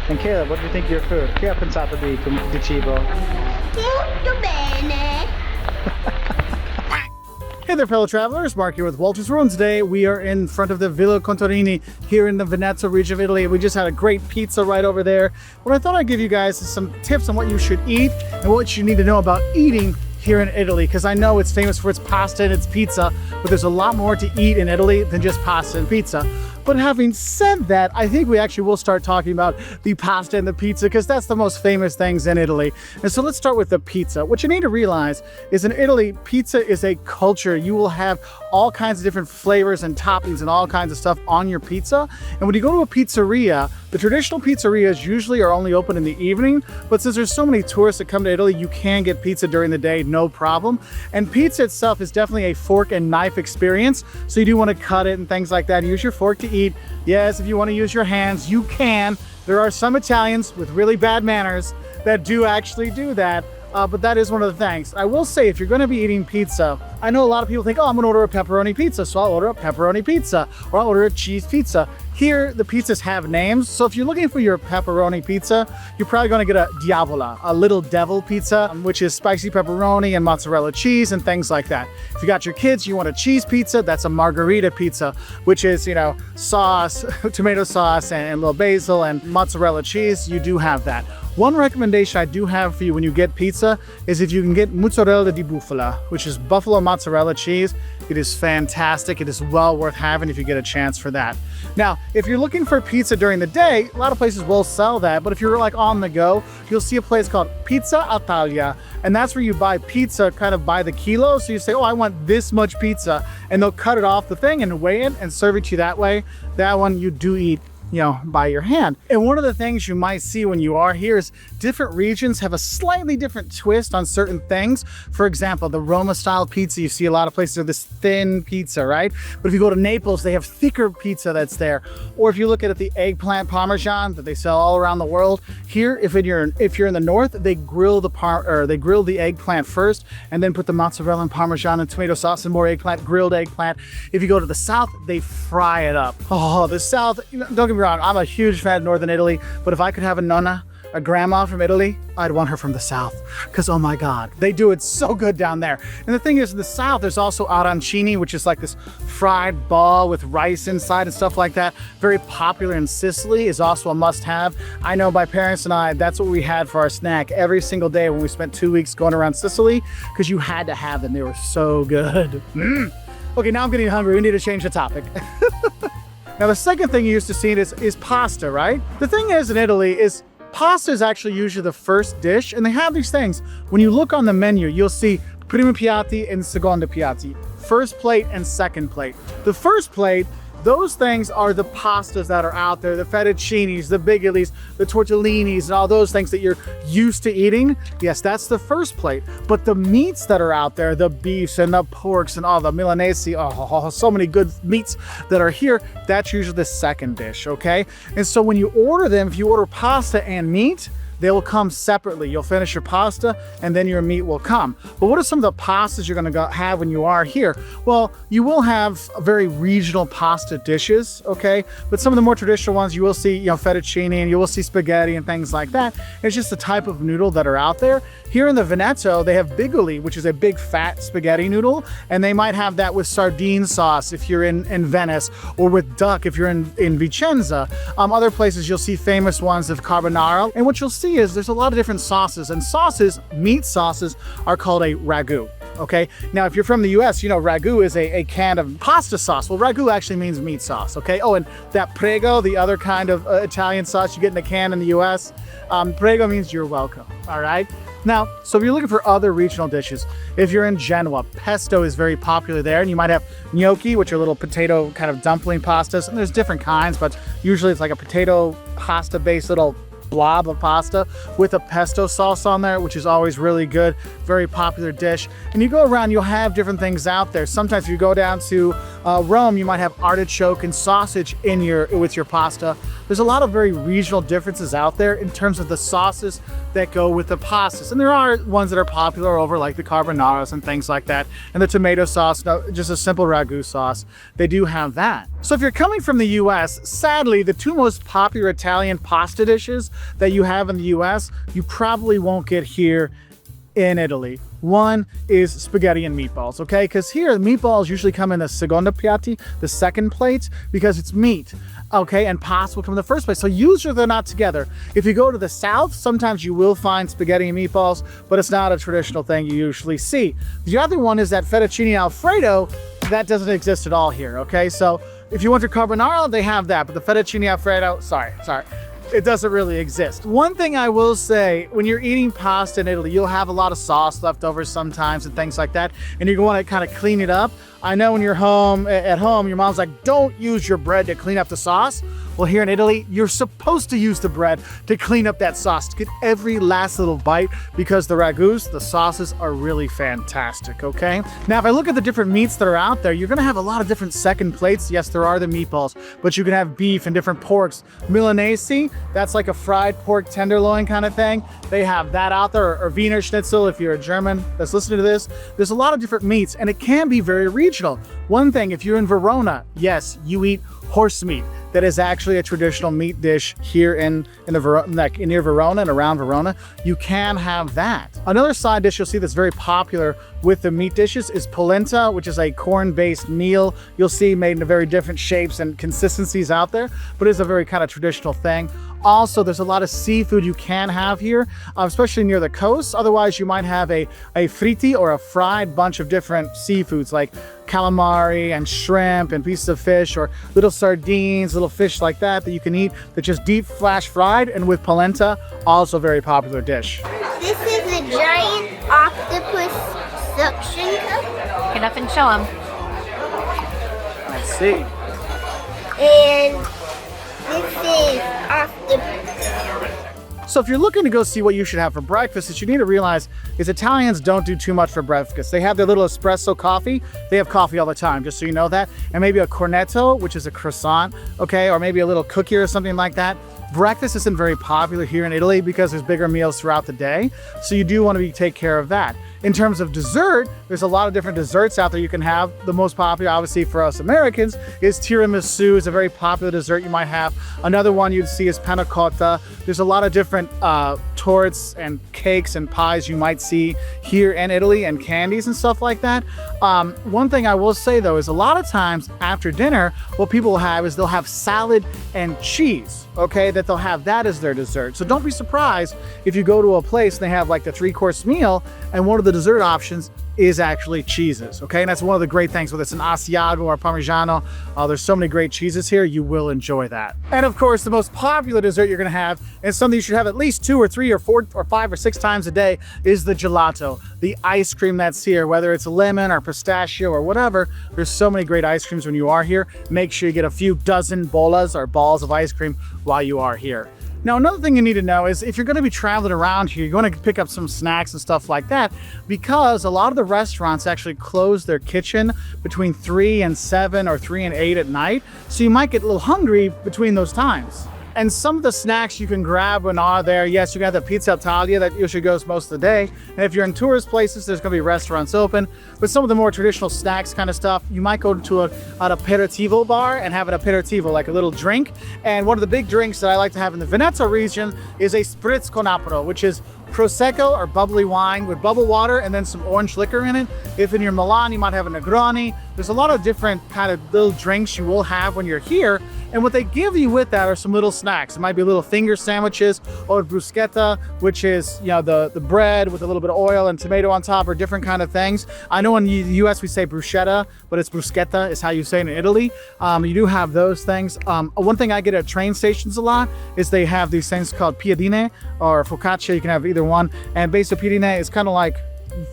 And Caleb, what do you think of your food? Che ha pensato di cibo? Molto bene. Hey there, fellow travelers. Mark here with Wolters World. Today we are in front of the Villa Contarini here in the Veneto region of Italy. We just had a great pizza right over there. What I thought I'd give you guys is some tips on what you should eat and what you need to know about eating here in Italy, because I know it's famous for its pasta and its pizza, but there's a lot more to eat in Italy than just pasta and pizza. But having said that, I think we actually will start talking about the pasta and the pizza because that's the most famous things in Italy. And so let's start with the pizza. What you need to realize is in Italy, pizza is a culture. You will have all kinds of different flavors and toppings and all kinds of stuff on your pizza. And when you go to a pizzeria, the traditional pizzerias usually are only open in the evening, but since there's so many tourists that come to Italy, you can get pizza during the day, no problem. And pizza itself is definitely a fork and knife experience. So you do want to cut it and things like that. Use your fork to eat. Yes, if you want to use your hands, you can. There are some Italians with really bad manners that do actually do that. But that is one of the things. I will say, if you're going to be eating pizza, I know a lot of people think, oh, I'm going to order a pepperoni pizza, so I'll order a pepperoni pizza, or I'll order a cheese pizza. Here, the pizzas have names, so if you're looking for your pepperoni pizza, you're probably going to get a Diavola, a little devil pizza, which is spicy pepperoni and mozzarella cheese and things like that. If you got your kids, you want a cheese pizza, that's a margherita pizza, which is, you know, sauce, tomato sauce, and a little basil and mozzarella cheese. You do have that. One recommendation I do have for you when you get pizza is if you can get mozzarella di bufala, which is buffalo mozzarella cheese. It is fantastic. It is well worth having if you get a chance for that. Now, if you're looking for pizza during the day, a lot of places will sell that, but if you're like on the go, you'll see a place called Pizza Italia, and that's where you buy pizza kind of by the kilo. So you say, oh, I want this much pizza, and they'll cut it off the thing and weigh it and serve it to you that way. That one you do eat, you know, by your hand. And one of the things you might see when you are here is different regions have a slightly different twist on certain things. For example, the Roma style pizza, you see a lot of places are this thin pizza, right? But if you go to Naples, they have thicker pizza that's there. Or if you look at the eggplant parmesan that they sell all around the world, here, if you're in the north, they grill the eggplant first and then put the mozzarella and parmesan and tomato sauce and more eggplant, grilled eggplant. If you go to the south, they fry it up. Oh, the south, you know, don't get me wrong, I'm a huge fan of Northern Italy, but if I could have a nonna, a grandma from Italy, I'd want her from the south, because oh my God, they do it so good down there. And the thing is, in the south, there's also arancini, which is like this fried ball with rice inside and stuff like that. Very popular in Sicily, is also a must-have. I know my parents and I, that's what we had for our snack every single day when we spent 2 weeks going around Sicily, because you had to have them. They were so good. Okay, now I'm getting hungry. We need to change the topic. Now, the second thing you used to see is pasta, right? The thing is in Italy is pasta is actually usually the first dish, and they have these things. When you look on the menu, you'll see primi piatti and secondi piatti, first plate and second plate. The first plate, those things are the pastas that are out there, the fettuccinis, the bigelis, the tortellinis, and all those things that you're used to eating. Yes, that's the first plate. But the meats that are out there, the beefs and the porks and all the Milanese, oh, so many good meats that are here, that's usually the second dish, okay? And so when you order them, if you order pasta and meat, they will come separately. You'll finish your pasta and then your meat will come. But what are some of the pastas you're gonna have when you are here? Well, you will have very regional pasta dishes, okay? But some of the more traditional ones, you will see, you know, fettuccine and you will see spaghetti and things like that. It's just the type of noodle that are out there. Here in the Veneto, they have bigoli, which is a big fat spaghetti noodle, and they might have that with sardine sauce if you're in Venice, or with duck if you're in Vicenza. Other places you'll see famous ones of carbonara, and what you'll see is there's a lot of different sauces, and sauces, meat sauces, are called a ragu. Okay, now if you're from the US, you know ragu is a can of pasta sauce. Well, ragu actually means meat sauce, okay? Oh, and that prego, the other kind of Italian sauce you get in a can in the US, prego means you're welcome, all right? Now, so if you're looking for other regional dishes, if you're in Genoa, pesto is very popular there, and you might have gnocchi, which are little potato kind of dumpling pastas, and there's different kinds, but usually it's like a potato pasta-based little blob of pasta with a pesto sauce on there, which is always really good, very popular dish. And you go around, you'll have different things out there. Sometimes if you go down to Rome, you might have artichoke and sausage with your pasta. There's a lot of very regional differences out there in terms of the sauces that go with the pastas. And there are ones that are popular over like the carbonaras and things like that. And the tomato sauce, no, just a simple ragu sauce. They do have that. So if you're coming from the US, sadly, the two most popular Italian pasta dishes that you have in the US, you probably won't get here in Italy. One is spaghetti and meatballs, okay? Because here, meatballs usually come in the seconda piatti, the second plate, because it's meat, okay? And pasta will come in the first place. So usually they're not together. If you go to the south, sometimes you will find spaghetti and meatballs, but it's not a traditional thing you usually see. The other one is that fettuccine alfredo. That doesn't exist at all here, okay? So if you want your carbonara, they have that, but the fettuccine alfredo, sorry. It doesn't really exist. One thing I will say, when you're eating pasta in Italy, you'll have a lot of sauce left over sometimes and things like that, and you're going to kind of clean it up. I know when you're at home, your mom's like, don't use your bread to clean up the sauce. Well, here in Italy, you're supposed to use the bread to clean up that sauce, to get every last little bite, because the ragus, the sauces are really fantastic, okay? Now, if I look at the different meats that are out there, you're gonna have a lot of different second plates. Yes, there are the meatballs, but you can have beef and different porks. Milanese, that's like a fried pork tenderloin kind of thing. They have that out there, or Wiener Schnitzel if you're a German that's listening to this. There's a lot of different meats, and it can be very regional. One thing, if you're in Verona, yes, you eat horse meat. That is actually a traditional meat dish here in near Verona and around Verona. You can have that. Another side dish you'll see that's very popular with the meat dishes is polenta, which is a corn-based meal. You'll see made in very different shapes and consistencies out there, but it's a very kind of traditional thing. Also, there's a lot of seafood you can have here, especially near the coast. Otherwise, you might have a fritti or a fried bunch of different seafoods like calamari and shrimp and pieces of fish, or little sardines, little fish like that you can eat that just deep flash fried, and with polenta, also a very popular dish. This is a giant octopus suction cup. Get up and show them. Let's see. And this is octopus. So if you're looking to go see what you should have for breakfast, what you need to realize is Italians don't do too much for breakfast. They have their little espresso coffee. They have coffee all the time, just so you know that. And maybe a cornetto, which is a croissant, okay? Or maybe a little cookie or something like that. Breakfast isn't very popular here in Italy because there's bigger meals throughout the day. So you do want to take care of that. In terms of dessert, there's a lot of different desserts out there you can have. The most popular, obviously, for us Americans is tiramisu. It's a very popular dessert you might have. Another one you'd see is panna cotta. There's a lot of different torts and cakes and pies you might see here in Italy, and candies and stuff like that. One thing I will say, though, is a lot of times after dinner, what people will have is they'll have salad and cheese, okay? That they'll have that as their dessert. So don't be surprised if you go to a place and they have like the 3-course meal, and one of the dessert options is actually cheeses, okay? And that's one of the great things, whether it's an Asiago or Parmigiano. There's so many great cheeses here, you will enjoy that. And of course, the most popular dessert you're gonna have, and something you should have at least 2 or 3 or 4 or 5 or 6 times a day, is the gelato, the ice cream that's here, whether it's lemon or pistachio or whatever. There's so many great ice creams when you are here. Make sure you get a few dozen bolas or balls of ice cream while you are here. Now, another thing you need to know is if you're going to be traveling around here, you're going to pick up some snacks and stuff like that, because a lot of the restaurants actually close their kitchen between 3 and 7 or 3 and 8 at night. So you might get a little hungry between those times. And some of the snacks you can grab when are there, yes, you got the Pizza Italia that usually goes most of the day. And if you're in tourist places, there's gonna be restaurants open. But some of the more traditional snacks kind of stuff, you might go to an aperitivo bar and have an aperitivo, like a little drink. And one of the big drinks that I like to have in the Veneto region is a spritz con apero, which is Prosecco or bubbly wine with bubble water and then some orange liquor in it. If in your Milan, you might have a Negroni. There's a lot of different kind of little drinks you will have when you're here. And what they give you with that are some little snacks. It might be little finger sandwiches or bruschetta, which is, you know, the bread with a little bit of oil and tomato on top, or different kind of things. I know in the US we say bruschetta, but it's bruschetta is how you say it in Italy. You do have those things. One thing I get at train stations a lot is they have these things called piadine or focaccia. You can have either one. And basically piadine is kind of like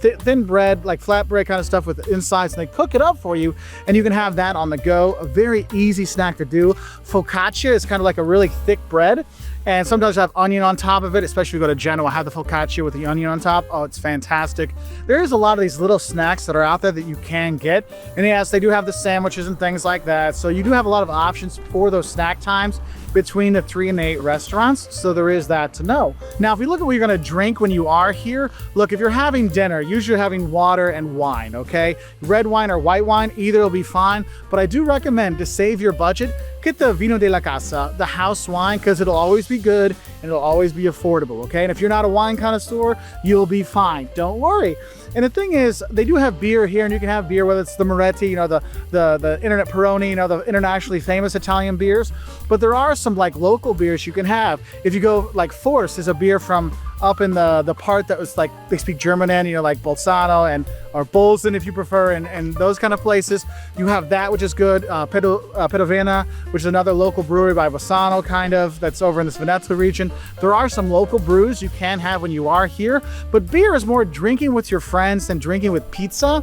thin bread, like flat bread kind of stuff with insides, and they cook it up for you, and you can have that on the go. A very easy snack to do. Focaccia is kind of like a really thick bread, And sometimes have onion on top of it, especially if you go to Genoa, have the focaccia with the onion on top. Oh, it's fantastic. There's a lot of these little snacks that are out there that you can get. And yes, they do have the sandwiches and things like that. So you do have a lot of options for those snack times between the 3 and 8 restaurants. So there is that to know. Now, if we look at what you're gonna drink when you are here, look, if you're having dinner, usually you're having water and wine, okay? Red wine or white wine, either will be fine. But I do recommend, to save your budget, get the Vino de la Casa, the house wine, because it'll always be good and it'll always be affordable, okay? And if you're not a wine connoisseur, you'll be fine. Don't worry. And the thing is, they do have beer here, and you can have beer, whether it's the Moretti, you know, the Internet Peroni, you know, the internationally famous Italian beers. But there are some like local beers you can have. If you go, like Force is a beer from up in the part that was like, they speak German in, you know, like Bolzano and or Bolzen if you prefer, and those kind of places. You have that, which is good. Pedovena, which is another local brewery by Bassano, kind of, that's over in this Venezia region. There are some local brews you can have when you are here, but beer is more drinking with your friends than drinking with pizza.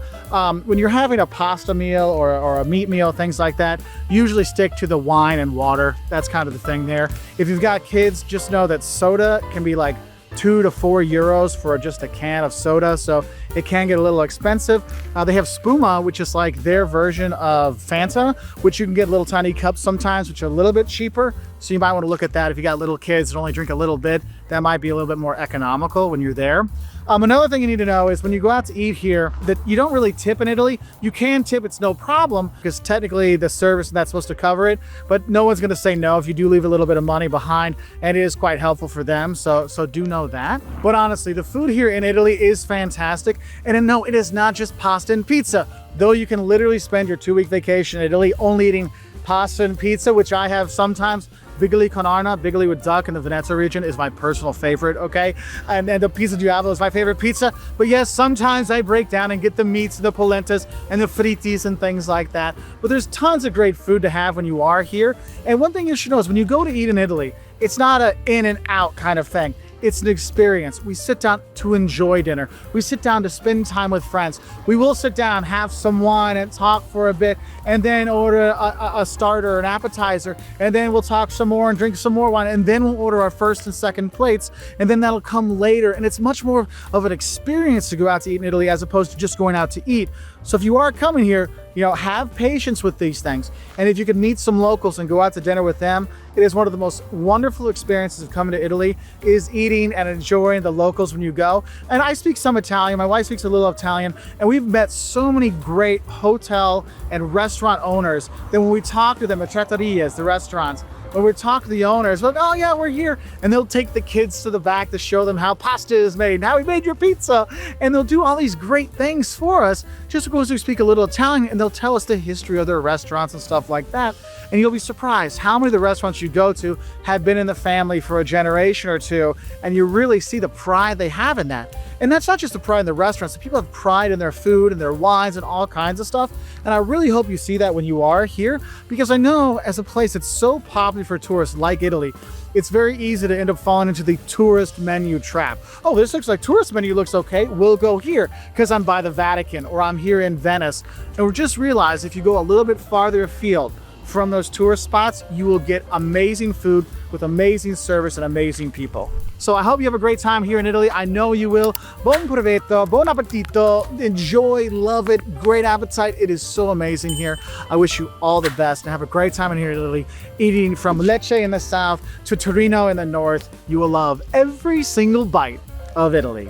When you're having a pasta meal or a meat meal, things like that, usually stick to the wine and water. That's kind of the thing there. If you've got kids, just know that soda can be like 2 to 4 euros for just a can of soda, so it can get a little expensive. They have Spuma, which is like their version of Fanta, which you can get little tiny cups sometimes, which are a little bit cheaper. So you might want to look at that if you got little kids that only drink a little bit. That might be a little bit more economical when you're there. Another thing you need to know is when you go out to eat here, that you don't really tip in Italy. You can tip, it's no problem, because technically the service and that's supposed to cover it, but no one's gonna say no if you do leave a little bit of money behind, and it is quite helpful for them, so do know that. But honestly, the food here in Italy is fantastic, and no, it is not just pasta and pizza, though you can literally spend your 2-week vacation in Italy only eating pasta and pizza, which I have sometimes. Bigoli con arna, bigoli with duck in the Venezia region, is my personal favorite, okay? And the pizza diavolo is my favorite pizza. But yes, sometimes I break down and get the meats, the polentas, and the frittis and things like that. But there's tons of great food to have when you are here. And one thing you should know is when you go to eat in Italy, it's not an in and out kind of thing. It's an experience. We sit down to enjoy dinner. We sit down to spend time with friends. We will sit down, have some wine and talk for a bit, and then order a starter, an appetizer, and then we'll talk some more and drink some more wine, and then we'll order our first and second plates, and then that'll come later. And it's much more of an experience to go out to eat in Italy as opposed to just going out to eat. So if you are coming here, you know, have patience with these things. And if you can meet some locals and go out to dinner with them, it is one of the most wonderful experiences of coming to Italy, is eating and enjoying the locals when you go. And I speak some Italian, my wife speaks a little Italian, and we've met so many great hotel and restaurant owners that when we talk to them, the trattorias, the restaurants, when we talk to the owners, like, oh yeah, we're here. And they'll take the kids to the back to show them how pasta is made and how we made your pizza. And they'll do all these great things for us just because we speak a little Italian, and they'll tell us the history of their restaurants and stuff like that. And you'll be surprised how many of the restaurants you go to have been in the family for a generation or two, and you really see the pride they have in that. And that's not just the pride in the restaurants, the people have pride in their food and their wines and all kinds of stuff. And I really hope you see that when you are here, because I know as a place that's so popular for tourists like Italy, it's very easy to end up falling into the tourist menu trap. Oh, this looks like tourist menu looks okay. We'll go here because I'm by the Vatican or I'm here in Venice. And we just realized if you go a little bit farther afield from those tourist spots, you will get amazing food with amazing service and amazing people. So I hope you have a great time here in Italy. I know you will. Buon proveito, buon appetito. Enjoy, love it, great appetite. It is so amazing here. I wish you all the best and have a great time in here in Italy, eating from Lecce in the south to Torino in the north. You will love every single bite of Italy.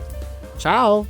Ciao.